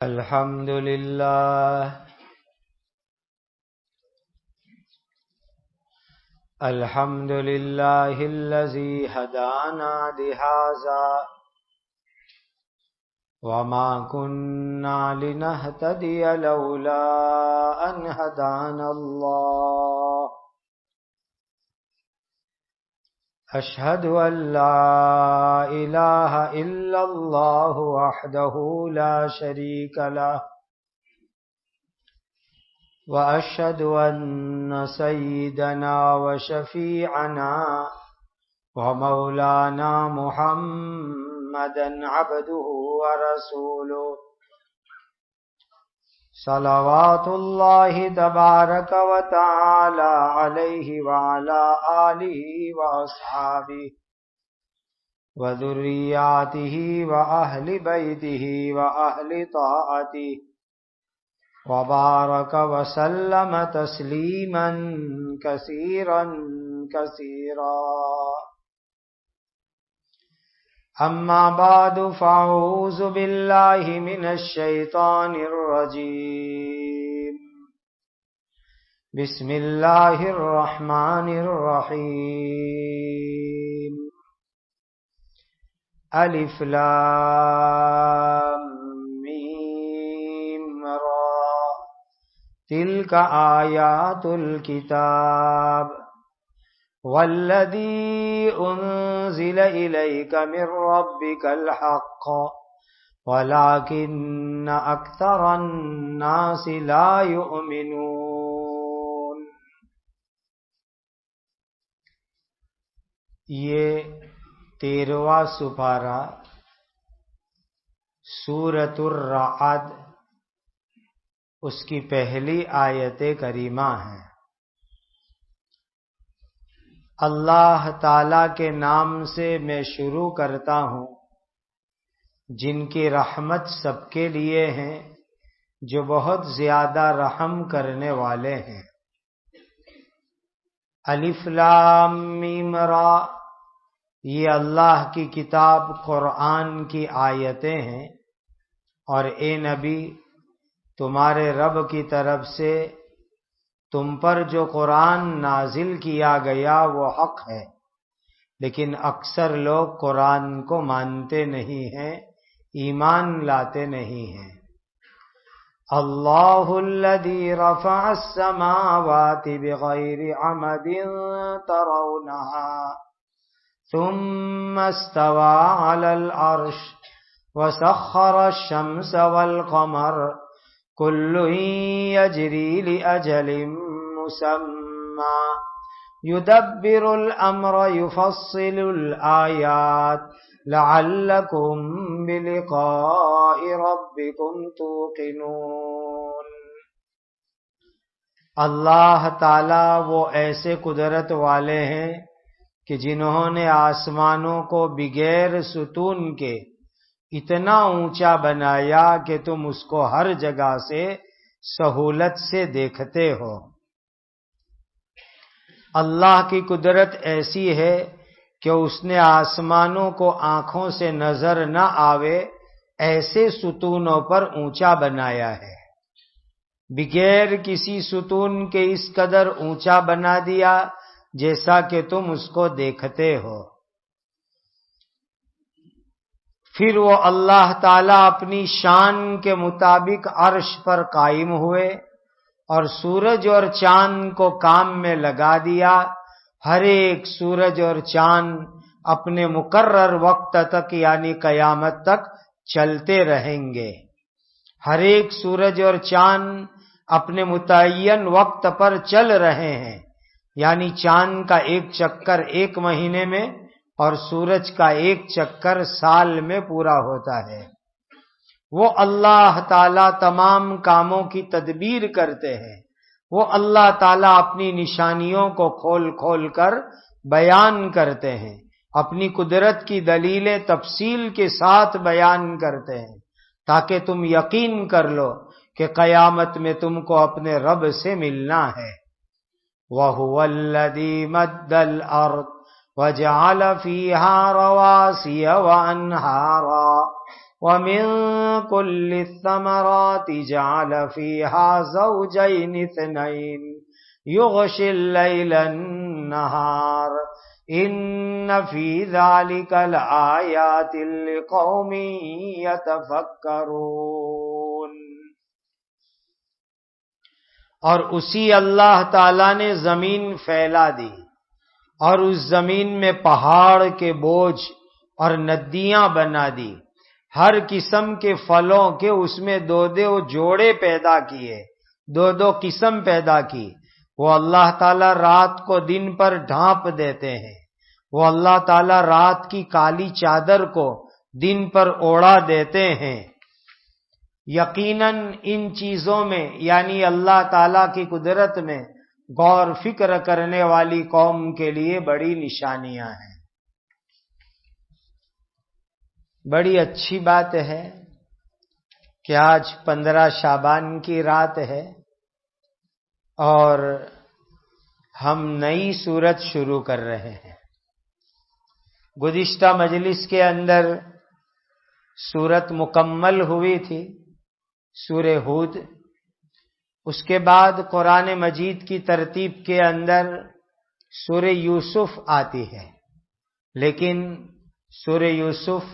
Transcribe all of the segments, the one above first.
الحمد لله الذي هدانا لهذا وما كنا لنهتدي لولا أن هدانا الله أشهد أن لا إله إلا الله وحده لا شريك له وأشهد أن سيدنا وشفيعنا ومولانا محمدا عبده ورسوله صلوات الله تبارك وتعالى عليه وعلى آله وأصحابه وذرياته وأهل بيته وأهل طاعته وبارك وسلم تسليما كثيرا أما بعد فأعوذ بالله من الشيطان الرجيم بسم الله الرحمن الرحيم ألف لام ميم را تلك آيات الكتاب والذي أنزل إليك من ربك الحق ولكن أكثر الناس لا يؤمنون. یہ 13واں سپارہ سورۃ الرعد اس کی پہلی آیت کریمہ ہے. اللہ تعالی کے نام سے میں شروع کرتا ہوں جن کی رحمت سب کے لیے ہیں جو بہت زیادہ رحم کرنے والے ہیں. الف لام میم را یہ اللہ کی کتاب قرآن کی آیتیں ہیں اور اے نبی تمہارے رب کی طرف سے تم پر جو قرآن نازل کیا گیا وہ حق ہے لیکن اکثر لوگ قرآن کو مانتے نہیں ہیں، ایمان لاتے نہیں ہیں. اللہ الذی رفع السماوات بغیر عمد ترونها ثم استوى على العرش وسخر الشمس والقمر كل يجري لأجل مسمى يدبر الأمر يفصل الآيات لعلكم بلقاء ربكم توقنون. اللہ تعالی وہ ایسے قدرت والے ہیں کہ جنہوں نے آسمانوں کو بغیر ستون کے اتنا اونچا بنایا کہ تم اس کو ہر جگہ سے سہولت سے دیکھتے ہو. اللہ کی قدرت ایسی ہے کہ اس نے آسمانوں کو آنکھوں سے نظر نہ آوے ایسے ستونوں پر اونچا بنایا ہے. بغیر کسی ستون کے اس قدر اونچا بنا دیا جیسا کہ تم اس کو دیکھتے ہو. پھر وہ اللہ تعالیٰ اپنی شان کے مطابق عرش پر قائم ہوئے اور سورج اور چاند کو کام میں لگا دیا. ہر ایک سورج اور چاند اپنے مقرر وقت تک یعنی قیامت تک چلتے رہیں گے. ہر ایک سورج اور چاند اپنے متعین وقت پر چل رہے ہیں یعنی چاند کا ایک چکر 1 مہینے میں اور سورج کا ایک چکر سال میں پورا ہوتا ہے. وہ اللہ تعالیٰ تمام کاموں کی تدبیر کرتے ہیں. وہ اللہ تعالیٰ اپنی نشانیوں کو کھول کھول کر بیان کرتے ہیں، اپنی قدرت کی دلیلیں تفصیل کے ساتھ بیان کرتے ہیں تاکہ تم یقین کر لو کہ قیامت میں تم کو اپنے رب سے ملنا ہے. وَهُوَ الَّذِي مَدَّ الْأَرْضَ وَجَعَلَ فِيهَا رَوَاسِيَ وَأَنْهَارًا وَمِن كُلِّ الثَّمَرَاتِ جَعَلَ فِيهَا زَوْجَيْنِ اثْنَيْنِ يُغْشِي اللَّيْلَ النَّهَارَ إِنَّ فِي ذَلِكَ لَآيَاتٍ لِقَوْمٍ يَتَفَكَّرُونَ۔ اور اسی اللہ تعالی نے زمین پھیلا دی اور اس زمین میں پہاڑ کے بوجھ اور ندیاں بنا دی، ہر قسم کے پھلوں کے اس میں دو جوڑے پیدا کیے، دو قسم پیدا کی۔ وہ اللہ تعالیٰ رات کو دن پر ڈھانپ دیتے ہیں، وہ اللہ تعالیٰ رات کی کالی چادر کو دن پر اوڑھا دیتے ہیں۔ یقیناً ان چیزوں میں یعنی اللہ تعالیٰ کی قدرت میں غور فکر کرنے والی قوم کے لیے بڑی نشانیاں ہیں۔ بڑی اچھی بات ہے کہ آج 15 شعبان کی رات ہے اور ہم نئی سورت شروع کر رہے ہیں۔ گزشتہ مجلس کے اندر سورت مکمل ہوئی تھی، سورہ ہود۔ اس کے بعد قرآن مجید کی ترتیب کے اندر سورہ یوسف آتی ہے، لیکن سورہ یوسف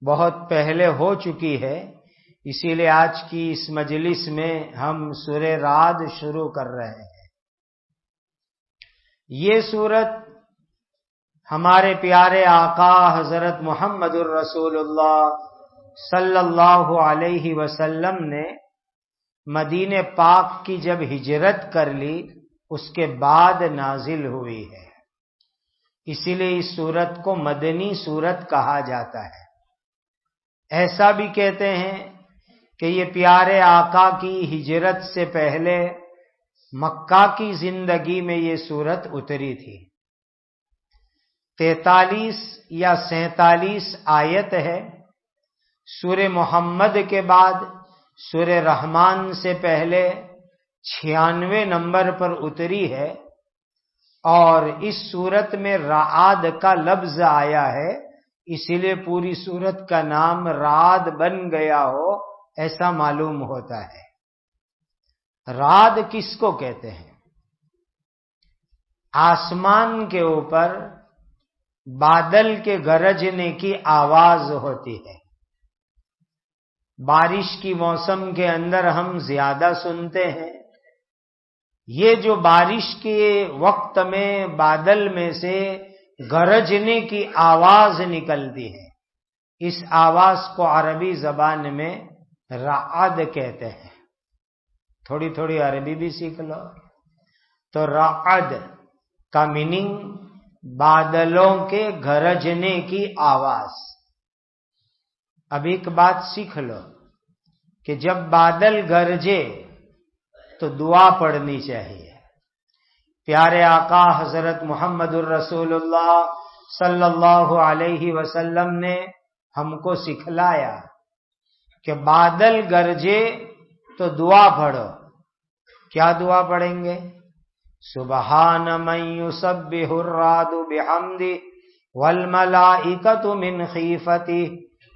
بہت پہلے ہو چکی ہے، اسی لیے آج کی اس مجلس میں ہم سورہ رعد شروع کر رہے ہیں۔ یہ سورت ہمارے پیارے آقا حضرت محمد الرسول اللہ صلی اللہ علیہ وسلم نے مدینہ پاک کی جب ہجرت کر لی اس کے بعد نازل ہوئی ہے، اسی لیے اس سورت کو مدنی سورت کہا جاتا ہے۔ ایسا بھی کہتے ہیں کہ یہ پیارے آقا کی ہجرت سے پہلے مکہ کی زندگی میں یہ سورت اتری تھی۔ 43 یا 47 آیت ہے۔ سورہ محمد کے بعد سورہ رحمان سے پہلے 96 نمبر پر اتری ہے، اور اس سورت میں رعد کا لفظ آیا ہے، اسی لیے پوری سورت کا نام رعد بن گیا ہو ایسا معلوم ہوتا ہے۔ رعد کس کو کہتے ہیں؟ آسمان کے اوپر بادل کے گرجنے کی آواز ہوتی ہے۔ بارش کی موسم کے اندر ہم زیادہ سنتے ہیں۔ یہ جو بارش کے وقت میں بادل میں سے گرجنے کی آواز نکلتی ہے، اس آواز کو عربی زبان میں رعد کہتے ہیں۔ تھوڑی تھوڑی عربی بھی سیکھ لو۔ تو رعد کا میننگ بادلوں کے گرجنے کی آواز۔ اب ایک بات سیکھ لو کہ جب بادل گرجے تو دعا پڑھنی چاہیے۔ پیارے آقا حضرت محمد الرسول اللہ صلی اللہ علیہ وسلم نے ہم کو سکھلایا کہ بادل گرجے تو دعا پڑھو۔ کیا دعا پڑھیں گے؟ سبحان من یسبح الرعد بحمدہ والملائکۃ من خیفتہ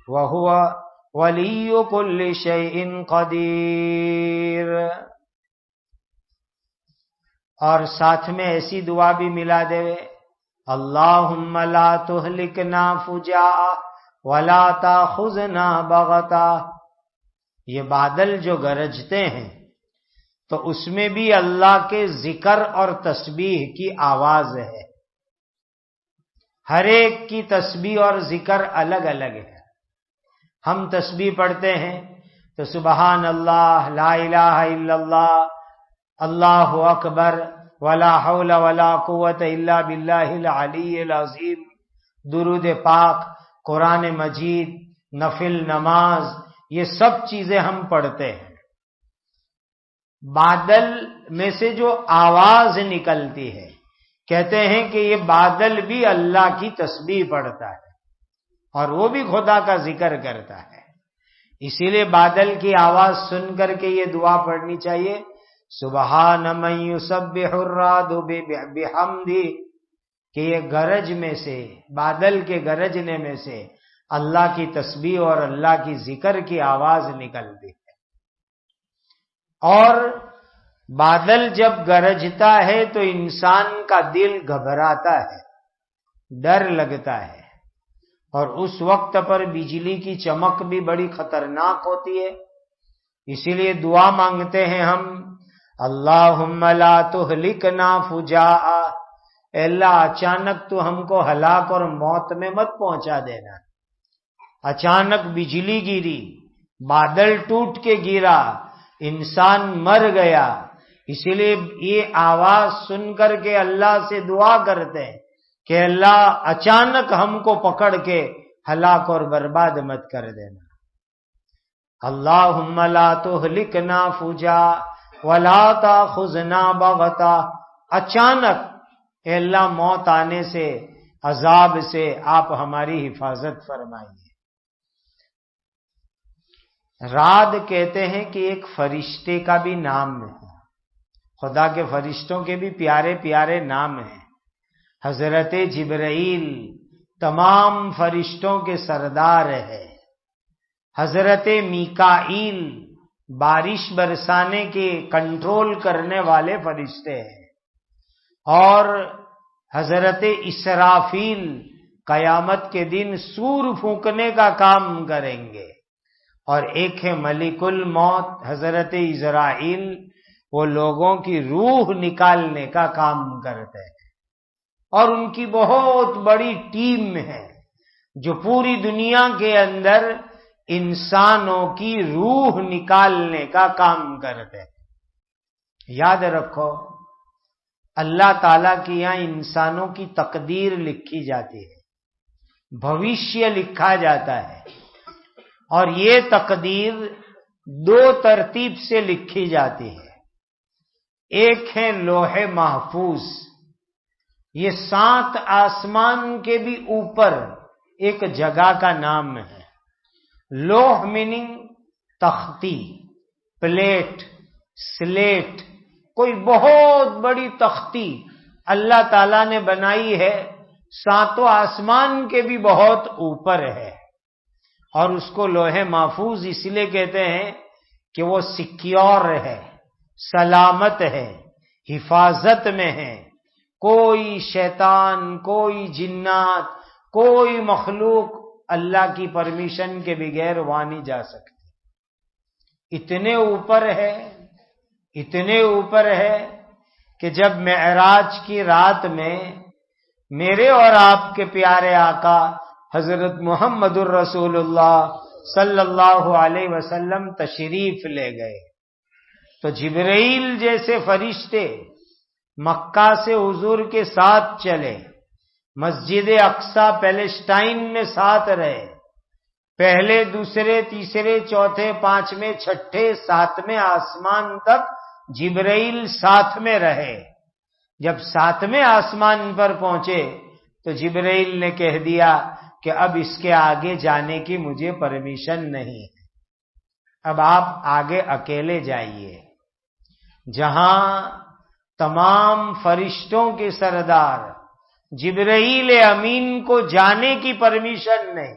وہو ولی کل شیء قدیر۔ اور ساتھ میں ایسی دعا بھی ملا دے، اللہم لا تہلکنا فجاء ولا تاخذنا بغتہ۔ یہ بادل جو گرجتے ہیں تو اس میں بھی اللہ کے ذکر اور تسبیح کی آواز ہے۔ ہر ایک کی تسبیح اور ذکر الگ الگ ہے۔ ہم تسبیح پڑھتے ہیں تو سبحان اللہ، لا الہ الا اللہ، اللہ اکبر، ولا حول ولا قوت الا باللہ العلی العظیم، درود پاک، قرآن مجید، نفل نماز، یہ سب چیزیں ہم پڑھتے ہیں۔ بادل میں سے جو آواز نکلتی ہے، کہتے ہیں کہ یہ بادل بھی اللہ کی تسبیح پڑھتا ہے اور وہ بھی خدا کا ذکر کرتا ہے۔ اسی لیے بادل کی آواز سن کر کے یہ دعا پڑھنی چاہیے، سبحان من یسبح الرعد بحمدہ، کہ یہ گرج میں سے، بادل کے گرجنے میں سے اللہ کی تسبیح اور اللہ کی ذکر کی آواز نکلتی ہے۔ اور بادل جب گرجتا ہے تو انسان کا دل گھبراتا ہے، ڈر لگتا ہے، اور اس وقت پر بجلی کی چمک بھی بڑی خطرناک ہوتی ہے۔ اسی لیے دعا مانگتے ہیں ہم، اللہم لا تہلکنا فجاء، اے اللہ اچانک تو ہم کو ہلاک اور موت میں مت پہنچا دینا۔ اچانک بجلی گری، بادل ٹوٹ کے گرا، انسان مر گیا، اسی لیے یہ آواز سن کر کے اللہ سے دعا کرتے ہیں کہ اللہ اچانک ہم کو پکڑ کے ہلاک اور برباد مت کر دینا۔ اللہم لا تہلکنا فجاء ولا تاخذنا بغتہ، اچانک اے اللہ موت آنے سے، عذاب سے آپ ہماری حفاظت فرمائیے۔ رعد کہتے ہیں کہ ایک فرشتے کا بھی نام ہے، خدا کے فرشتوں کے بھی پیارے پیارے نام ہیں۔ حضرت جبرائیل تمام فرشتوں کے سردار ہے، حضرت میکائیل بارش برسانے کے کنٹرول کرنے والے فرشتے ہیں، اور حضرت اسرافیل قیامت کے دن سور پھونکنے کا کام کریں گے، اور ایک ہے ملک الموت حضرت عزرائیل، وہ لوگوں کی روح نکالنے کا کام کرتے ہیں، اور ان کی بہت بڑی ٹیم ہے جو پوری دنیا کے اندر انسانوں کی روح نکالنے کا کام کرتے ہیں۔ یاد رکھو، اللہ تعالیٰ کی یہاں انسانوں کی تقدیر لکھی جاتی ہے، بھوشیہ لکھا جاتا ہے، اور یہ تقدیر دو ترتیب سے لکھی جاتی ہے۔ ایک ہے لوح محفوظ، یہ 7 آسمان کے بھی اوپر ایک جگہ کا نام ہے۔ لوح میننگ تختی، پلیٹ، سلیٹ، کوئی بہت بڑی تختی اللہ تعالیٰ نے بنائی ہے، 7 آسمان کے بھی بہت اوپر ہے، اور اس کو لوح محفوظ اس لیے کہتے ہیں کہ وہ سیکیور ہے، سلامت ہے، حفاظت میں ہے، کوئی شیطان، کوئی جنات، کوئی مخلوق اللہ کی پرمیشن کے بغیر وہاں نہیں جا سکتی۔ اتنے اوپر ہے، اتنے اوپر ہے کہ جب معراج کی رات میں میرے اور آپ کے پیارے آقا حضرت محمد الرسول اللہ صلی اللہ علیہ وسلم تشریف لے گئے تو جبرائیل جیسے فرشتے مکہ سے حضور کے ساتھ چلے، مسجد اقصی پیلسٹائن میں ساتھ رہے، پہلے دوسرے تیسرے چوتھے پانچویں چھٹے ساتویں آسمان تک جبرائیل ساتھ میں رہے۔ جب 7ویں آسمان پر پہنچے تو جبرائیل نے کہہ دیا کہ اب اس کے آگے جانے کی مجھے پرمیشن نہیں ہے، اب آپ آگے اکیلے جائیے۔ جہاں تمام فرشتوں کے سردار جبرائیل امین کو جانے کی پرمیشن نہیں،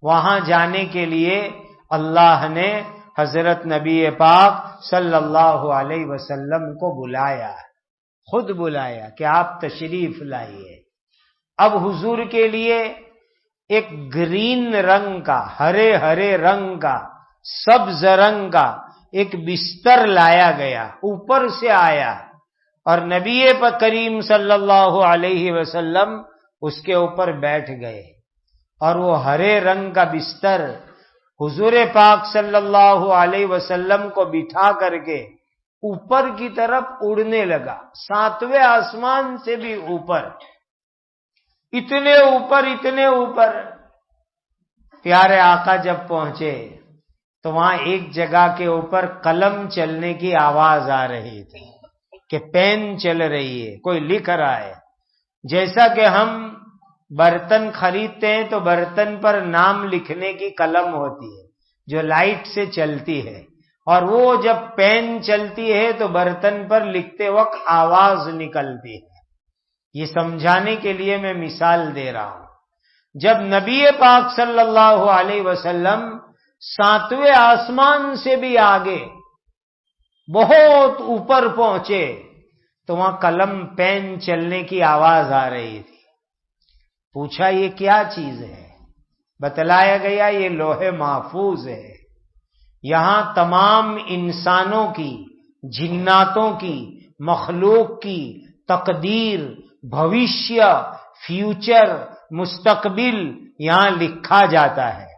وہاں جانے کے لیے اللہ نے حضرت نبی پاک صلی اللہ علیہ وسلم کو بلایا، خود بلایا کہ آپ تشریف لائیے۔ اب حضور کے لیے ایک گرین رنگ کا، ہرے ہرے رنگ کا، سبز رنگ کا ایک بستر لایا گیا، اوپر سے آیا، اور نبی کریم صلی اللہ علیہ وسلم اس کے اوپر بیٹھ گئے، اور وہ ہرے رنگ کا بستر حضور پاک صلی اللہ علیہ وسلم کو بٹھا کر کے اوپر کی طرف اڑنے لگا، 7ویں آسمان سے بھی اوپر، اتنے اوپر اتنے اوپر۔ پیارے آقا جب پہنچے تو وہاں ایک جگہ کے اوپر قلم چلنے کی آواز آ رہی تھی کہ پین چل رہی ہے، کوئی لکھ رہا ہے، جیسا کہ ہم برتن خریدتے ہیں تو برتن پر نام لکھنے کی قلم ہوتی ہے جو لائٹ سے چلتی ہے، اور وہ جب پین چلتی ہے تو برتن پر لکھتے وقت آواز نکلتی ہے۔ یہ سمجھانے کے لیے میں مثال دے رہا ہوں۔ جب نبی پاک صلی اللہ علیہ وسلم 7ویں آسمان سے بھی آگے بہت اوپر پہنچے تو وہاں قلم پین چلنے کی آواز آ رہی تھی. پوچھا یہ کیا چیز ہے؟ بتلایا گیا یہ لوح محفوظ ہے. یہاں تمام انسانوں کی، جناتوں کی، مخلوق کی تقدیر، بھوشیہ، فیوچر، مستقبل یہاں لکھا جاتا ہے.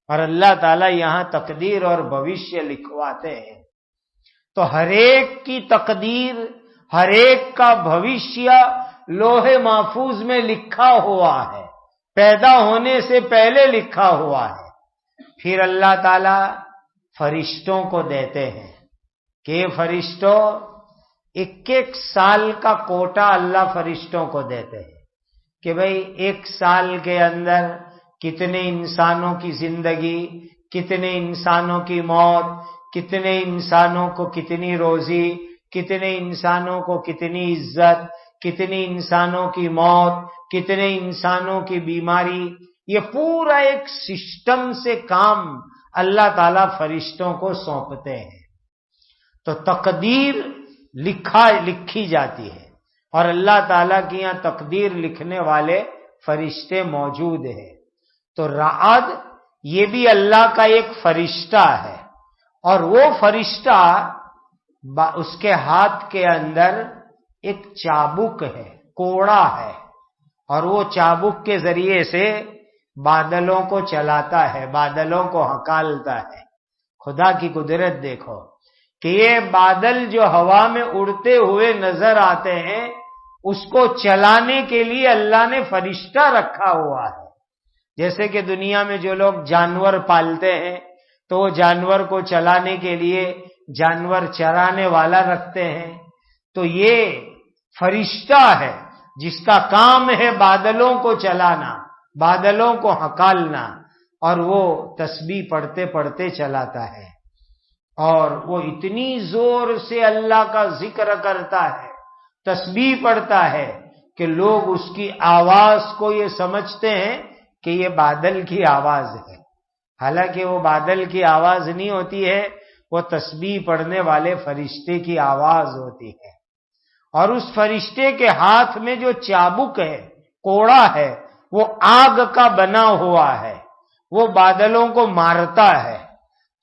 اور اللہ تعالیٰ یہاں تقدیر اور بھوشیہ لکھواتے ہیں. تو ہر ایک کی تقدیر، ہر ایک کا بھوشیہ لوح محفوظ میں لکھا ہوا ہے، پیدا ہونے سے پہلے لکھا ہوا ہے. پھر اللہ تعالی فرشتوں کو دیتے ہیں کہ فرشتوں 1 سال کا کوٹا اللہ فرشتوں کو دیتے ہیں کہ بھئی 1 سال کے اندر کتنے انسانوں کی زندگی، کتنے انسانوں کی موت، کتنے انسانوں کو کتنی روزی، کتنے انسانوں کو کتنی عزت، کتنی انسانوں کی موت، کتنے انسانوں کی بیماری. یہ پورا ایک سسٹم سے کام اللہ تعالیٰ فرشتوں کو سونپتے ہیں. تو تقدیر لکھی جاتی ہے اور اللہ تعالیٰ کی یہاں تقدیر لکھنے والے فرشتے موجود ہیں. تو رعد یہ بھی اللہ کا ایک فرشتہ ہے، اور وہ فرشتہ اس کے ہاتھ کے اندر ایک چابک ہے، کوڑا ہے، اور وہ چابک کے ذریعے سے بادلوں کو چلاتا ہے، بادلوں کو ہکالتا ہے. خدا کی قدرت دیکھو کہ یہ بادل جو ہوا میں اڑتے ہوئے نظر آتے ہیں، اس کو چلانے کے لیے اللہ نے فرشتہ رکھا ہوا ہے. جیسے کہ دنیا میں جو لوگ جانور پالتے ہیں تو وہ جانور کو چلانے کے لیے جانور چرانے والا رکھتے ہیں. تو یہ فرشتہ ہے جس کا کام ہے بادلوں کو چلانا، بادلوں کو ہکالنا، اور وہ تسبیح پڑھتے پڑھتے چلاتا ہے. اور وہ اتنی زور سے اللہ کا ذکر کرتا ہے، تسبیح پڑھتا ہے کہ لوگ اس کی آواز کو یہ سمجھتے ہیں کہ یہ بادل کی آواز ہے. حالانکہ وہ بادل کی آواز نہیں ہوتی ہے، وہ تسبیح پڑھنے والے فرشتے کی آواز ہوتی ہے. اور اس فرشتے کے ہاتھ میں جو چابک ہے، کوڑا ہے، وہ آگ کا بنا ہوا ہے، وہ بادلوں کو مارتا ہے.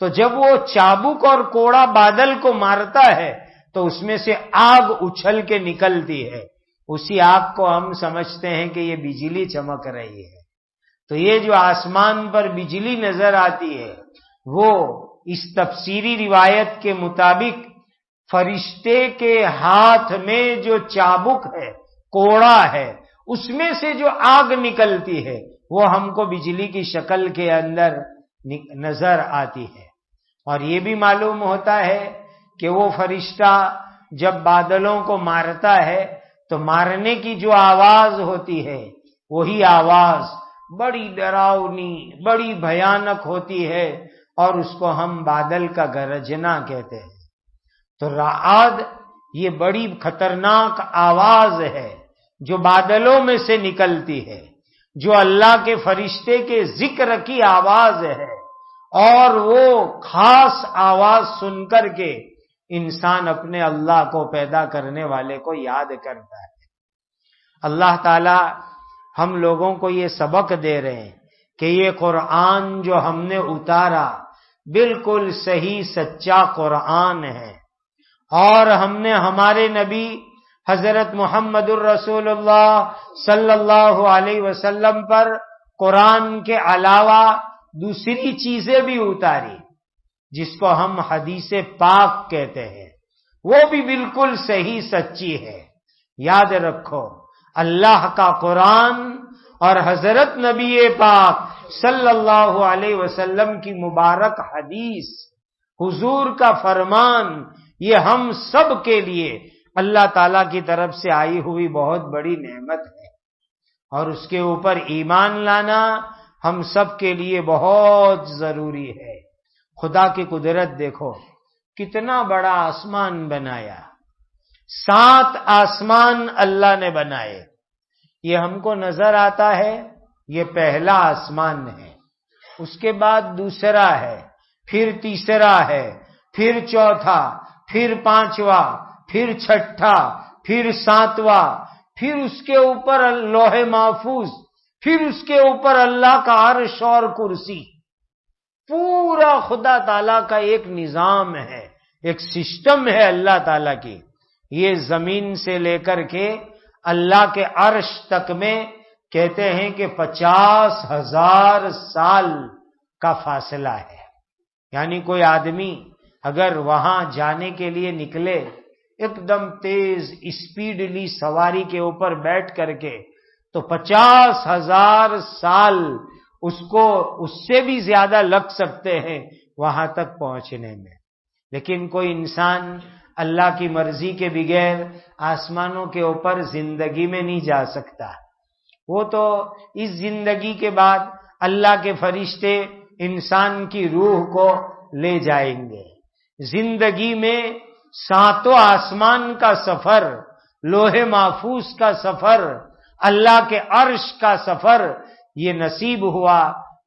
تو جب وہ چابک اور کوڑا بادل کو مارتا ہے تو اس میں سے آگ اچھل کے نکلتی ہے. اسی آگ کو ہم سمجھتے ہیں کہ یہ بجلی چمک رہی ہے. تو یہ جو آسمان پر بجلی نظر آتی ہے، وہ اس تفسیری روایت کے مطابق فرشتے کے ہاتھ میں جو چابک ہے، کوڑا ہے، اس میں سے جو آگ نکلتی ہے وہ ہم کو بجلی کی شکل کے اندر نظر آتی ہے. اور یہ بھی معلوم ہوتا ہے کہ وہ فرشتہ جب بادلوں کو مارتا ہے تو مارنے کی جو آواز ہوتی ہے وہی آواز بڑی ڈراؤنی، بڑی بھیانک ہوتی ہے، اور اس کو ہم بادل کا گرجنا کہتے ہیں. تو رعد یہ بڑی خطرناک آواز ہے جو بادلوں میں سے نکلتی ہے، جو اللہ کے فرشتے کے ذکر کی آواز ہے. اور وہ خاص آواز سن کر کے انسان اپنے اللہ کو پیدا کرنے والے کو یاد کرتا ہے. اللہ تعالی ہم لوگوں کو یہ سبق دے رہے ہیں کہ یہ قرآن جو ہم نے اتارا بالکل صحیح سچا قرآن ہے، اور ہم نے ہمارے نبی حضرت محمد الرسول اللہ صلی اللہ علیہ وسلم پر قرآن کے علاوہ دوسری چیزیں بھی اتاری جس کو ہم حدیث پاک کہتے ہیں، وہ بھی بالکل صحیح سچی ہے. یاد رکھو اللہ کا قرآن اور حضرت نبی پاک صلی اللہ علیہ وسلم کی مبارک حدیث، حضور کا فرمان، یہ ہم سب کے لیے اللہ تعالی کی طرف سے آئی ہوئی بہت بڑی نعمت ہے، اور اس کے اوپر ایمان لانا ہم سب کے لیے بہت ضروری ہے. خدا کی قدرت دیکھو کتنا بڑا آسمان بنایا، 7 آسمان اللہ نے بنائے. یہ ہم کو نظر آتا ہے یہ پہلا آسمان ہے، اس کے بعد دوسرا ہے، پھر تیسرا ہے، پھر چوتھا، پھر پانچواں، پھر چھٹا، پھر ساتواں، پھر اس کے اوپر لوح محفوظ، پھر اس کے اوپر اللہ کا عرش اور کرسی. پورا خدا تعالی کا ایک نظام ہے، ایک سسٹم ہے اللہ تعالی کی. یہ زمین سے لے کر کے اللہ کے عرش تک میں کہتے ہیں کہ 50,000 سال کا فاصلہ ہے. یعنی کوئی آدمی اگر وہاں جانے کے لیے نکلے، ایک دم تیز اسپیڈلی سواری کے اوپر بیٹھ کر کے، تو 50,000 سال اس کو اس سے بھی زیادہ لگ سکتے ہیں وہاں تک پہنچنے میں. لیکن کوئی انسان اللہ کی مرضی کے بغیر آسمانوں کے اوپر زندگی میں نہیں جا سکتا. وہ تو اس زندگی کے بعد اللہ کے فرشتے انسان کی روح کو لے جائیں گے. زندگی میں 7 آسمان کا سفر، لوح محفوظ کا سفر، اللہ کے عرش کا سفر، یہ نصیب ہوا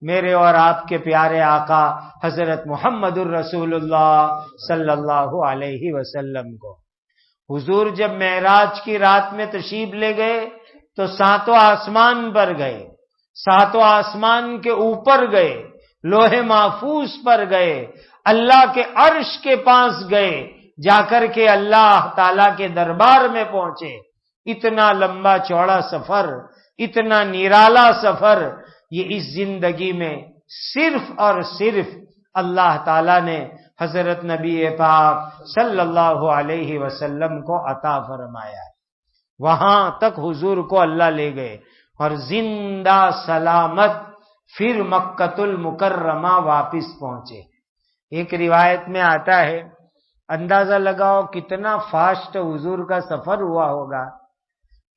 میرے اور آپ کے پیارے آقا حضرت محمد الرسول اللہ صلی اللہ علیہ وسلم کو. حضور جب معراج کی رات میں تشریف لے گئے تو 7 آسمان پر گئے، 7 آسمان کے اوپر گئے، لوح محفوظ پر گئے، اللہ کے عرش کے پاس گئے، جا کر کے اللہ تعالی کے دربار میں پہنچے. اتنا لمبا چوڑا سفر، اتنا نرالا سفر، یہ اس زندگی میں صرف اور صرف اللہ تعالی نے حضرت نبی پاک صلی اللہ علیہ وسلم کو عطا فرمایا. وہاں تک حضور کو اللہ لے گئے اور زندہ سلامت پھر مکۃ المکرمہ واپس پہنچے. ایک روایت میں آتا ہے، اندازہ لگاؤ کتنا فاسٹ حضور کا سفر ہوا ہوگا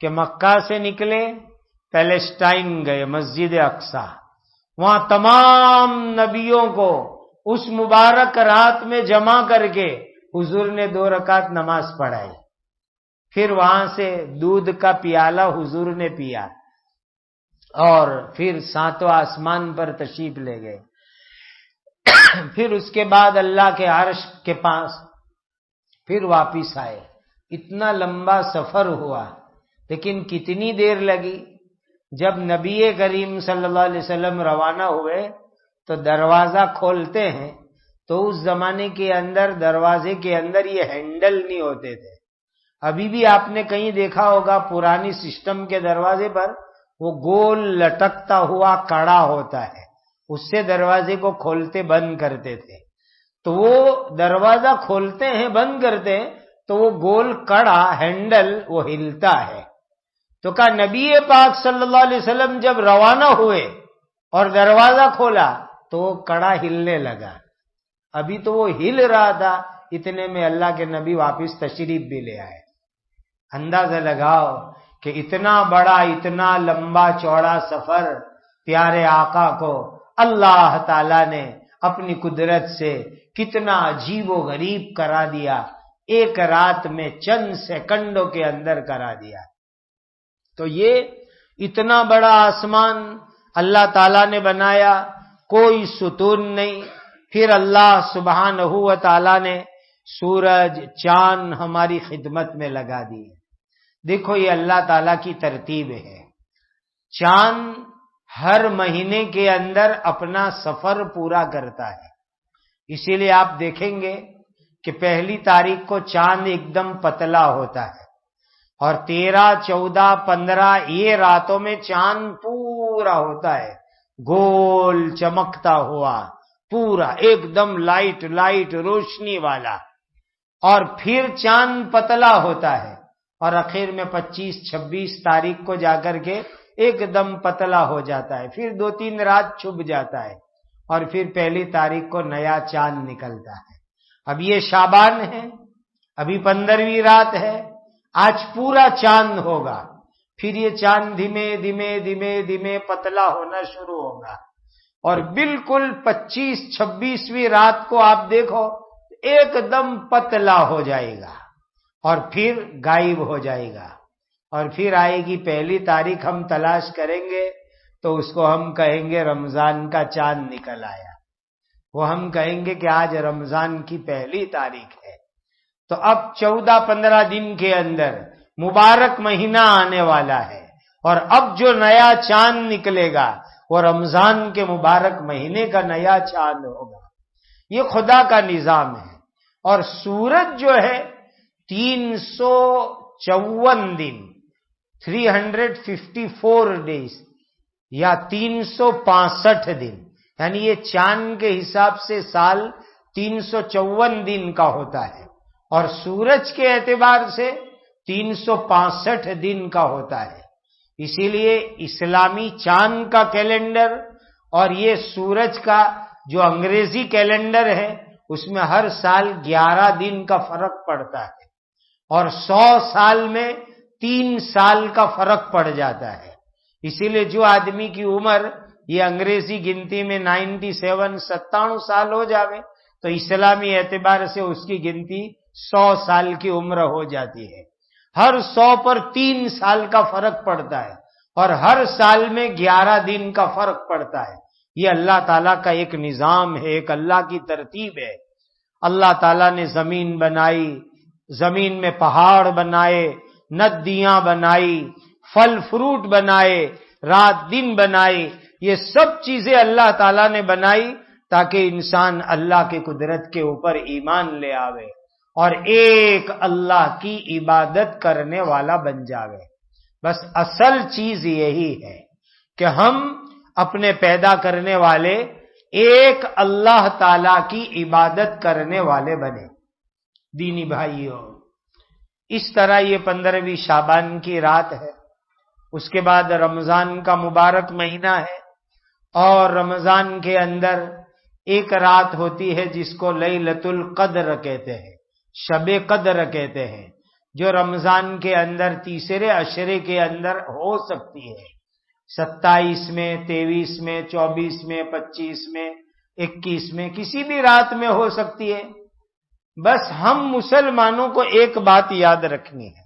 کہ مکہ سے نکلے، پیلسٹائن گئے، مسجد اقصی، وہاں تمام نبیوں کو اس مبارک رات میں جمع کر کے حضور نے 2 رکعت نماز پڑھائی. پھر وہاں سے دودھ کا پیالہ حضور نے پیا اور پھر 7 آسمان پر تشریف لے گئے. پھر اس کے بعد اللہ کے عرش کے پاس پھر واپس آئے. اتنا لمبا سفر ہوا، لیکن کتنی دیر لگی؟ جب نبی کریم صلی اللہ علیہ وسلم روانہ ہوئے تو دروازہ کھولتے ہیں تو اس زمانے کے اندر دروازے کے اندر یہ ہینڈل نہیں ہوتے تھے. ابھی بھی آپ نے کہیں دیکھا ہوگا پرانی سسٹم کے دروازے پر وہ گول لٹکتا ہوا کڑا ہوتا ہے، اس سے دروازے کو کھولتے بند کرتے تھے. تو وہ دروازہ کھولتے ہیں بند کرتے ہیں تو وہ گول کڑا ہینڈل وہ ہلتا ہے. تو کہا نبی پاک صلی اللہ علیہ وسلم جب روانہ ہوئے اور دروازہ کھولا تو وہ کڑا ہلنے لگا. ابھی تو وہ ہل رہا تھا، اتنے میں اللہ کے نبی واپس تشریف بھی لے آئے. اندازہ لگاؤ کہ اتنا بڑا، اتنا لمبا چوڑا سفر پیارے آقا کو اللہ تعالی نے اپنی قدرت سے کتنا عجیب و غریب کرا دیا، ایک رات میں چند سیکنڈوں کے اندر کرا دیا. تو یہ اتنا بڑا آسمان اللہ تعالیٰ نے بنایا، کوئی ستون نہیں. پھر اللہ سبحانہ و تعالیٰ نے سورج چاند ہماری خدمت میں لگا دیے. دیکھو یہ اللہ تعالیٰ کی ترتیب ہے. چاند ہر مہینے کے اندر اپنا سفر پورا کرتا ہے. اسی لیے آپ دیکھیں گے کہ 1 تاریخ کو چاند ایک دم پتلا ہوتا ہے اور 13، 14، 15 یہ راتوں میں چاند پورا ہوتا ہے، گول چمکتا ہوا، پورا ایک دم لائٹ روشنی والا. اور پھر چاند پتلا ہوتا ہے اور آخر میں 25، 26 تاریخ کو جا کر کے ایک دم پتلا ہو جاتا ہے. پھر 2-3 رات چھپ جاتا ہے اور پھر 1 تاریخ کو نیا چاند نکلتا ہے. اب یہ شعبان ہے، ابھی 15ویں رات ہے، آج پورا چاند ہوگا. پھر یہ چاند دھیمے دھیمے دھیمے دھیمے پتلا ہونا شروع ہوگا اور بالکل 25، 26ویں رات کو آپ دیکھو ایک دم پتلا ہو جائے گا اور پھر غائب ہو جائے گا. اور پھر آئے گی 1 تاریخ، ہم تلاش کریں گے تو اس کو ہم کہیں گے رمضان کا چاند نکل آیا، وہ ہم کہیں گے کہ آج رمضان کی پہلی تاریخ ہے۔ تو اب 14-15 دن کے اندر مبارک مہینہ آنے والا ہے، اور اب جو نیا چاند نکلے گا وہ رمضان کے مبارک مہینے کا نیا چاند ہوگا۔ یہ خدا کا نظام ہے۔ اور سورج جو ہے 354 دن 354 ڈیز یا 365 دن، یعنی یہ چاند کے حساب سے سال 354 دن کا ہوتا ہے، اور سورج کے اعتبار سے 365 دن کا ہوتا ہے۔ اسی لیے اسلامی چاند کا کیلنڈر اور یہ سورج کا جو انگریزی کیلنڈر ہے اس میں ہر سال 11 دن کا فرق پڑتا ہے، اور 100 سال میں 3 سال کا فرق پڑ جاتا ہے۔ اسی لیے جو آدمی کی عمر یہ انگریزی گنتی میں 97 سال ہو جاوے تو اسلامی اعتبار سے اس کی گنتی 100 سال کی عمر ہو جاتی ہے۔ ہر 100 پر 3 سال کا فرق پڑتا ہے، اور ہر سال میں 11 دن کا فرق پڑتا ہے۔ یہ اللہ تعالیٰ کا ایک نظام ہے، ایک اللہ کی ترتیب ہے۔ اللہ تعالیٰ نے زمین بنائی، زمین میں پہاڑ بنائے، ندیاں بنائی، پھل فروٹ بنائے، رات دن بنائی، یہ سب چیزیں اللہ تعالیٰ نے بنائی تاکہ انسان اللہ کی قدرت کے اوپر ایمان لے آوے اور ایک اللہ کی عبادت کرنے والا بن جاوے۔ بس اصل چیز یہی ہے کہ ہم اپنے پیدا کرنے والے ایک اللہ تعالی کی عبادت کرنے والے بنے۔ دینی بھائیوں، اس طرح یہ 15ویں شعبان کی رات ہے، اس کے بعد رمضان کا مبارک مہینہ ہے، اور رمضان کے اندر ایک رات ہوتی ہے جس کو لیلۃ القدر کہتے ہیں، شب قدر کہتے ہیں، جو رمضان کے اندر تیسرے عشرے کے اندر ہو سکتی ہے، 27 میں، 23 میں، 24 میں، 25 میں، 21 میں، کسی بھی رات میں ہو سکتی ہے۔ بس ہم مسلمانوں کو ایک بات یاد رکھنی ہے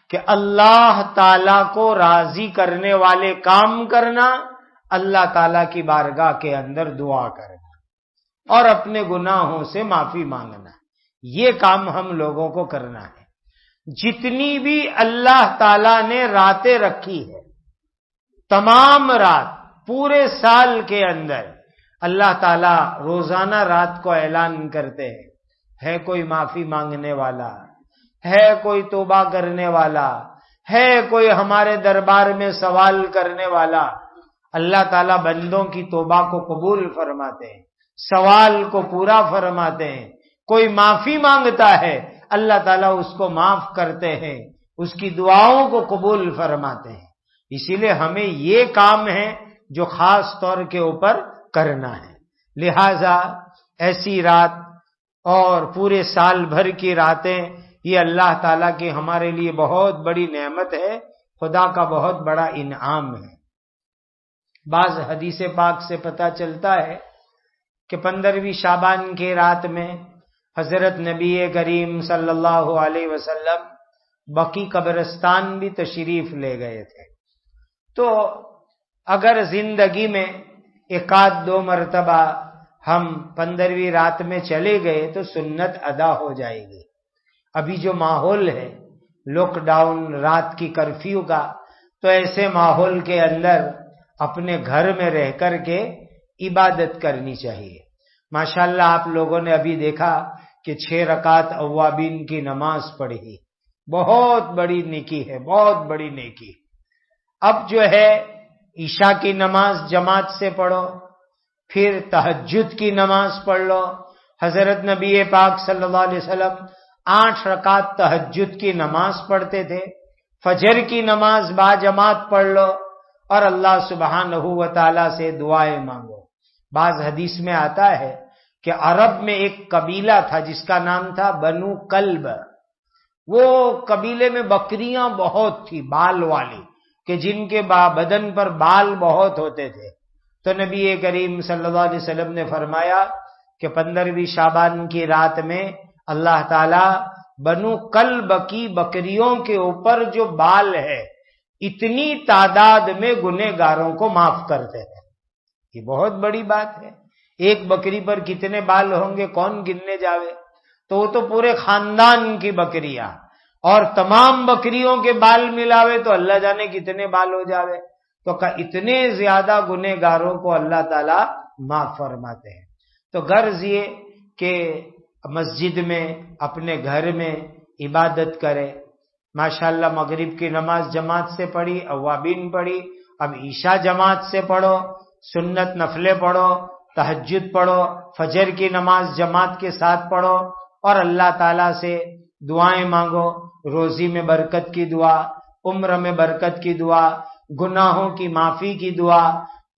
کہ اللہ تعالی کو راضی کرنے والے کام کرنا، اللہ تعالی کی بارگاہ کے اندر دعا کرنا اور اپنے گناہوں سے معافی مانگنا، یہ کام ہم لوگوں کو کرنا ہے۔ جتنی بھی اللہ تعالی نے راتیں رکھی ہے، تمام رات پورے سال کے اندر اللہ تعالی روزانہ رات کو اعلان کرتے ہیں، ہے کوئی معافی مانگنے والا، ہے کوئی توبہ کرنے والا، ہے کوئی ہمارے دربار میں سوال کرنے والا۔ اللہ تعالیٰ بندوں کی توبہ کو قبول فرماتے ہیں، سوال کو پورا فرماتے ہیں۔ کوئی معافی مانگتا ہے، اللہ تعالیٰ اس کو معاف کرتے ہیں، اس کی دعاؤں کو قبول فرماتے ہیں۔ اسی لیے ہمیں یہ کام ہے جو خاص طور کے اوپر کرنا ہے۔ لہذا ایسی رات اور پورے سال بھر کی راتیں، یہ اللہ تعالیٰ کی ہمارے لیے بہت بڑی نعمت ہے، خدا کا بہت بڑا انعام ہے۔ بعض حدیث پاک سے پتہ چلتا ہے کہ 15ویں شعبان کی رات میں حضرت نبی کریم صلی اللہ علیہ وسلم بقیع قبرستان بھی تشریف لے گئے تھے۔ تو اگر زندگی میں 1-2 مرتبہ ہم 15ویں رات میں چلے گئے تو سنت ادا ہو جائے گی۔ ابھی جو ماحول ہے لاک ڈاؤن، رات کی کرفیو کا، تو ایسے ماحول کے اندر اپنے گھر میں رہ کر کے عبادت کرنی چاہیے۔ ماشاءاللہ آپ لوگوں نے ابھی دیکھا کہ 6 رکعت اوابین کی نماز پڑھی، بہت بڑی نیکی ہے، بہت بڑی نیکی۔ اب جو ہے عشاء کی نماز جماعت سے پڑھو، پھر تہجد کی نماز پڑھ لو۔ حضرت نبی پاک صلی اللہ علیہ وسلم 8 رکعت تہجد کی نماز پڑھتے تھے۔ فجر کی نماز با جماعت پڑھ لو اور اللہ سبحانہ و تعالی سے دعائیں مانگو۔ بعض حدیث میں آتا ہے کہ عرب میں ایک قبیلہ تھا جس کا نام تھا بنو کلب۔ وہ قبیلے میں بکریاں بہت تھی، بال والی، کہ جن کے بدن پر بال بہت ہوتے تھے۔ تو نبی کریم صلی اللہ علیہ وسلم نے فرمایا کہ 15ویں شعبان کی رات میں اللہ تعالی بنو کلب کی بکریوں کے اوپر جو بال ہے اتنی تعداد میں گنہگاروں کو معاف کرتے ہیں. یہ بہت بڑی بات ہے. ایک بکری پر کتنے بال ہوں گے کون گننے جاوے؟ تو وہ تو پورے خاندان کی بکریاں، اور تمام بکریوں کے بال ملاوے تو اللہ جانے کتنے بال ہو جاوے. تو اتنے زیادہ گنہگاروں کو اللہ تعالی معاف فرماتے ہیں. تو غرض یہ کہ مسجد میں اپنے گھر میں عبادت کرے. ماشاءاللہ مغرب کی نماز جماعت سے پڑھی، اوابین پڑھی، اب عشاء جماعت سے پڑھو، سنت نفلیں پڑھو، تہجد پڑھو، فجر کی نماز جماعت کے ساتھ پڑھو، اور اللہ تعالیٰ سے دعائیں مانگو. روزی میں برکت کی دعا، عمر میں برکت کی دعا، گناہوں کی معافی کی دعا،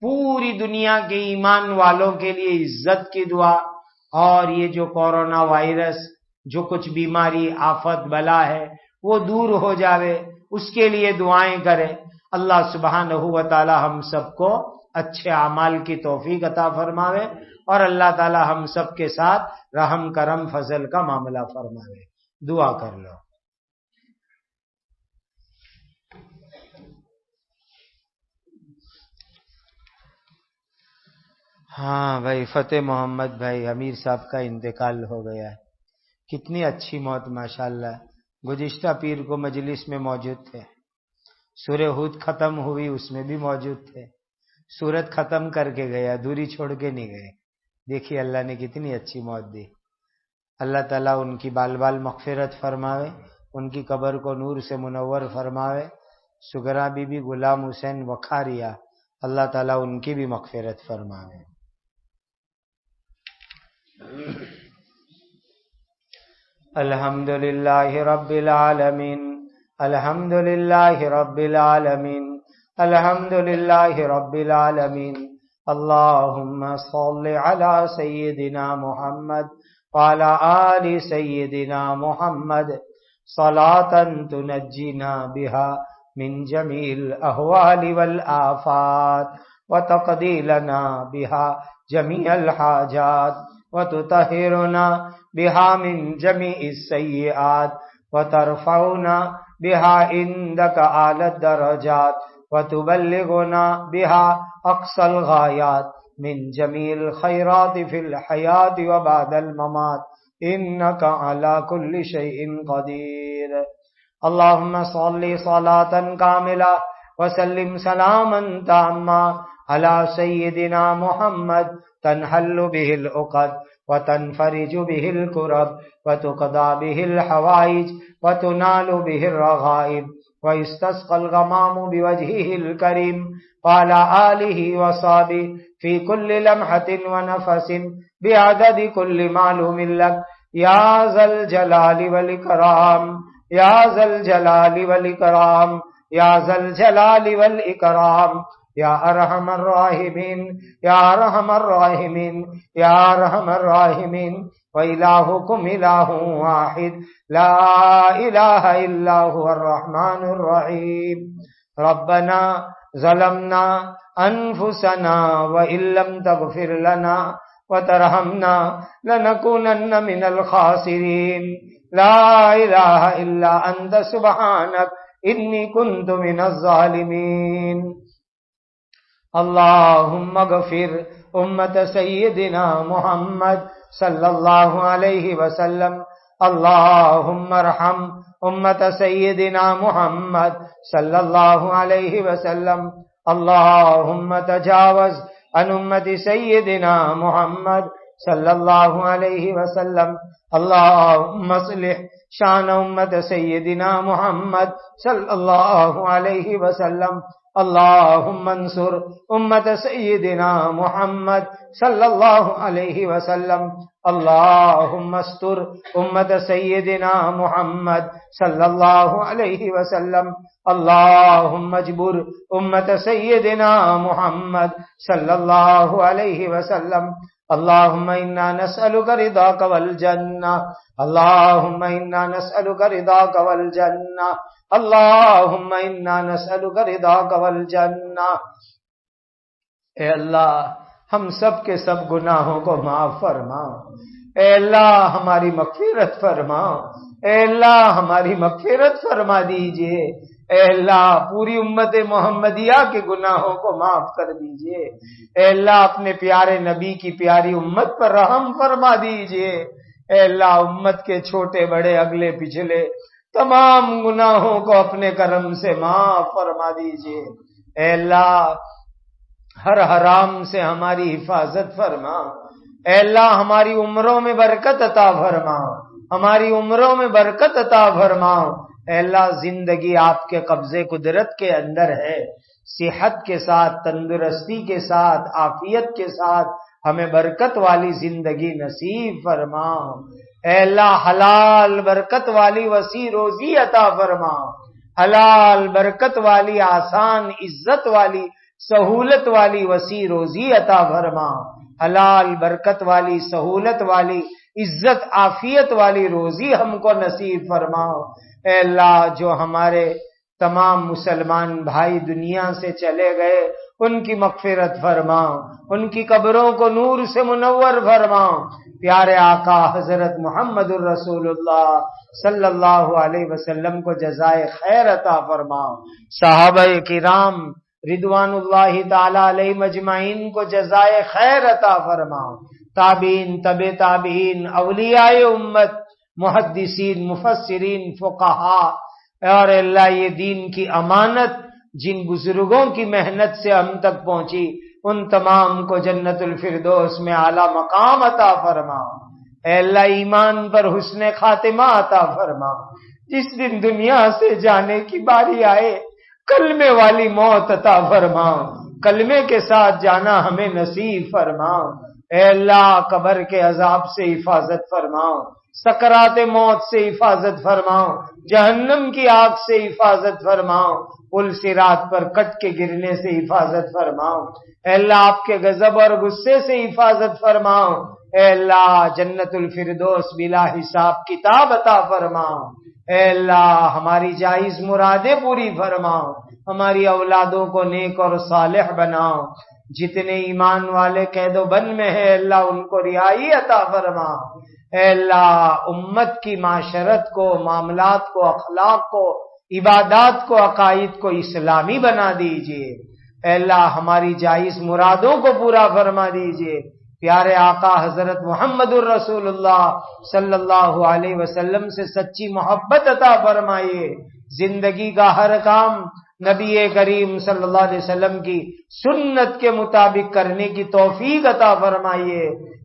پوری دنیا کے ایمان والوں کے لیے عزت کی دعا، اور یہ جو کورونا وائرس، جو کچھ بیماری آفت بلا ہے وہ دور ہو جاوے، اس کے لیے دعائیں کرے. اللہ سبحانہ و تعالی ہم سب کو اچھے اعمال کی توفیق عطا فرماوے، اور اللہ تعالی ہم سب کے ساتھ رحم کرم فضل کا معاملہ فرماوے. دعا کر لو. ہاں بھائی، فتح محمد بھائی امیر صاحب کا انتقال ہو گیا ہے. کتنی اچھی موت ماشاءاللہ. گزشتہ پیر کو مجلس میں موجود تھے، سورہ ہود ختم ہوئی اس میں بھی موجود تھے. سورت ختم کر کے گئے، ادھوری چھوڑ کے نہیں گئے. دیکھیے اللہ نے کتنی اچھی موت دی. اللہ تعالیٰ ان کی بال بال مغفرت فرماوے، ان کی قبر کو نور سے منور فرماوے. سگرا بی بی، غلام حسین وکھاریا، اللہ تعالیٰ ان کی بھی مغفرت فرماوے. الحمد للہ رب العالمین، الحمد للہ رب العالمین، الحمد للہ رب العالمین. اللہم صل علی سیدنا محمد وعلی آل سیدنا محمد صلاۃ تنجینا بہا من جمیع الاحوال والآفات وتقضی لنا بہا جمیع الحاجات وتطہرنا بہا من جمیع السیئات وترفعنا بہا عندک اعلی الدرجات وتبلغنا بہا اقصى الغایات من جمیع الخیرات فی الحیاة وبعد الممات انک علی کل شیء قدیر. اللہم صل صلاة کاملہ وسلم سلاما تاما علی سیدنا محمد تنحل به العقد وتنفرج به الكرب وتقضى به الحوائج وتنال به الرغائب ويستسقى الغمام بوجهه الكريم وعلى آله وصحبه في كل لمحة ونفس بعدد كل معلوم لك يا ذا الجلال والإكرام، يا ذا الجلال والإكرام، يا ذا الجلال والإكرام، یا ارحم الراحمین، یا ارحم الراحمین، یا ارحم الراحمین. وإلہکم الہ واحد لا الہ الا هو الرحمن الرحیم. ربنا ظلمنا انفسنا وإن لم تغفر لنا وترحمنا لنكونن من الخاسرین. لا الہ الا انت سبحانک انی کنت من الظالمین. اللہم اغفر امت سیدنا محمد صلی اللہ علیہ وسلم. اللہم ارحم امت سیدنا محمد صلی اللہ علیہ وسلم. اللہم تجاوز عن امت سیدنا محمد صلی اللہ علیہ وسلم. اللہم اصلح شان امت سیدنا محمد صلی اللہ علیہ وسلم. اللہم انصر امت سیدنا محمد صلی اللہ علیہ وسلم. اللہم استر امت سیدنا محمد صلی اللہ علیہ وسلم. اللہم اجبر امت سیدنا محمد صلی اللہ علیہ وسلم. اللہم انا نسألک رضاک والجنہ، اللہم انا نسألک رضاک والجنہ، اللہم انا نسألک رضاک والجنہ. اے اللہ ہم سب کے سب گناہوں کو معاف فرما. اے اللہ ہماری مغفرت فرما. اے اللہ ہماری مغفرت فرما دیجئے، اے اللہ پوری امت محمدیہ کے گناہوں کو معاف کر دیجئے، اے اللہ اپنے پیارے نبی کی پیاری امت پر رحم فرما دیجئے، اے اللہ امت کے چھوٹے بڑے اگلے پچھلے تمام گناہوں کو اپنے کرم سے معاف فرما دیجئے، اے اللہ ہر حرام سے ہماری حفاظت فرما، اے اللہ ہماری عمروں میں برکت عطا فرما، ہماری عمروں میں برکت عطا فرما، اے اللہ زندگی آپ کے قبضے قدرت کے اندر ہے، صحت کے ساتھ، تندرستی کے ساتھ، عافیت کے ساتھ ہمیں برکت والی زندگی نصیب فرما، اے اللہ حلال برکت والی وسیع روزی عطا فرما، حلال برکت والی آسان عزت والی سہولت والی وسیع روزی عطا فرما، حلال برکت والی سہولت والی عزت عافیت والی روزی ہم کو نصیب فرماؤ، اے اللہ جو ہمارے تمام مسلمان بھائی دنیا سے چلے گئے ان کی مغفرت فرماؤ، ان کی قبروں کو نور سے منور فرماؤ، پیارے آقا حضرت محمد الرسول اللہ صلی اللہ علیہ وسلم کو جزائے خیر عطا فرماؤ، صحابہ کرام رضوان اللہ تعالی علیہ مجمعین کو جزائے خیر عطا فرماؤ، تابعین تبع تابعین اولیاء امت محدثین مفسرین فقہاء، اور اللہ یہ دین کی امانت جن بزرگوں کی محنت سے ہم تک پہنچی ان تمام کو جنت الفردوس میں اعلیٰ مقام عطا فرما، اے اللہ ایمان پر حسن خاتمہ عطا فرما، جس دن دنیا سے جانے کی باری آئے کلمے والی موت عطا فرما، کلمے کے ساتھ جانا ہمیں نصیب فرما، اے اللہ قبر کے عذاب سے حفاظت فرماؤ، سکرات موت سے حفاظت فرماؤ، جہنم کی آگ سے حفاظت فرماؤ، پل صراط پر کٹ کے گرنے سے حفاظت فرماؤ، اے اللہ آپ کے غضب اور غصے سے حفاظت فرماؤ، اے اللہ جنت الفردوس بلا حساب کتاب عطا فرماؤ، اے اللہ ہماری جائز مرادیں پوری فرماؤ، ہماری اولادوں کو نیک اور صالح بناؤ، جتنے ایمان والے قید و بند میں ہیں اللہ ان کو رہائی عطا فرما، اے اللہ امت کی معاشرت کو، معاملات کو، اخلاق کو، عبادات کو، عقائد کو اسلامی بنا دیجئے، اے اللہ ہماری جائز مرادوں کو پورا فرما دیجئے، پیارے آقا حضرت محمد الرسول اللہ صلی اللہ علیہ وسلم سے سچی محبت عطا فرمائیے، زندگی کا ہر کام نبی کریم صلی اللہ علیہ وسلم کی سنت کے مطابق کرنے کی توفیق عطا فرمائیے،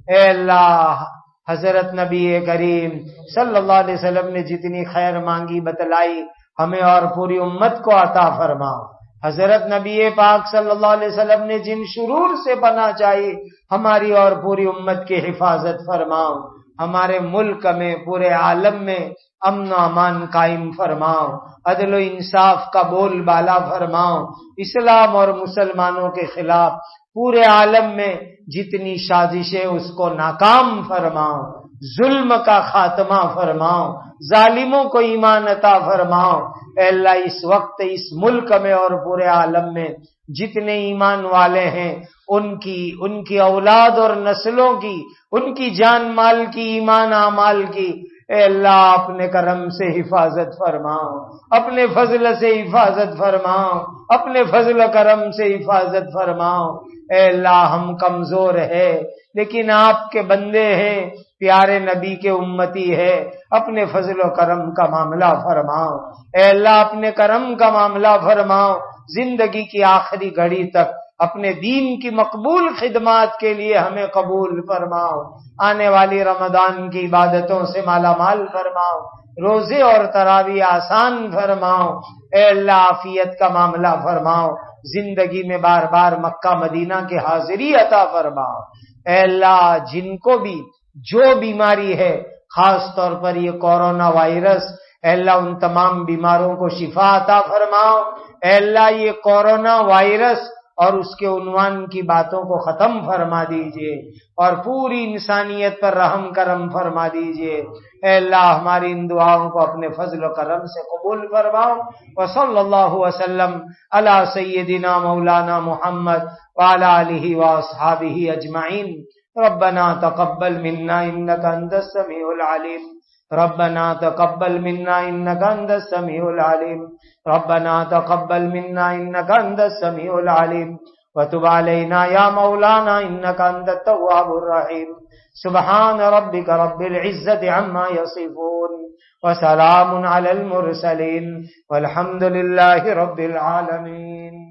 اے اللہ حضرت نبی کریم صلی اللہ علیہ وسلم نے جتنی خیر مانگی بتلائی ہمیں اور پوری امت کو عطا فرما، حضرت نبی پاک صلی اللہ علیہ وسلم نے جن شرور سے پناہ چاہی ہماری اور پوری امت کی حفاظت فرماؤ، ہمارے ملک میں پورے عالم میں امن و امان قائم فرماؤ، عدل و انصاف کا بول بالا فرماؤ، اسلام اور مسلمانوں کے خلاف پورے عالم میں جتنی سازشیں اس کو ناکام فرماؤ، ظلم کا خاتمہ فرماؤ، ظالموں کو ایمان عطا فرماؤ، اے اللہ اس وقت اس ملک میں اور پورے عالم میں جتنے ایمان والے ہیں ان کی اولاد اور نسلوں کی، ان کی جان مال کی، ایمان اعمال کی اے اللہ اپنے کرم سے حفاظت فرماؤ، اپنے فضل سے حفاظت فرماؤ، اپنے فضل کرم سے حفاظت فرماؤ، اے اللہ ہم کمزور ہے لیکن آپ کے بندے ہیں، پیارے نبی کے امتی ہے، اپنے فضل و کرم کا معاملہ فرماؤ، اے اللہ اپنے کرم کا معاملہ فرماؤ، زندگی کی آخری گھڑی تک اپنے دین کی مقبول خدمات کے لیے ہمیں قبول فرماؤ، آنے والی رمضان کی عبادتوں سے مالا مال فرماؤ، روزے اور تراویح آسان فرماؤ، اے اللہ عافیت کا معاملہ فرماؤ، زندگی میں بار بار مکہ مدینہ کے حاضری عطا فرماؤ، اے اللہ جن کو بھی جو بیماری ہے خاص طور پر یہ کورونا وائرس، اے اللہ ان تمام بیماروں کو شفا عطا فرماؤ، اے اللہ یہ کورونا وائرس اور اس کے عنوان کی باتوں کو ختم فرما دیجئے اور پوری انسانیت پر رحم کرم فرما دیجئے، اے اللہ ہماری ان دعاؤں کو اپنے فضل و کرم سے قبول فرماؤ، وصلی اللہ وسلم علی سیدنا مولانا محمد وعلی آلہ واصحابہ اجمعین، ربنا تقبل منا انک انت السمیع العلیم ربنا تقبل منا انك انت السميع العليم ربنا تقبل منا انك انت السميع العليم وتب علينا يا مولانا انك انت التواب الرحيم سبحان ربك رب العزة عما يصفون وسلام على المرسلين والحمد لله رب العالمين.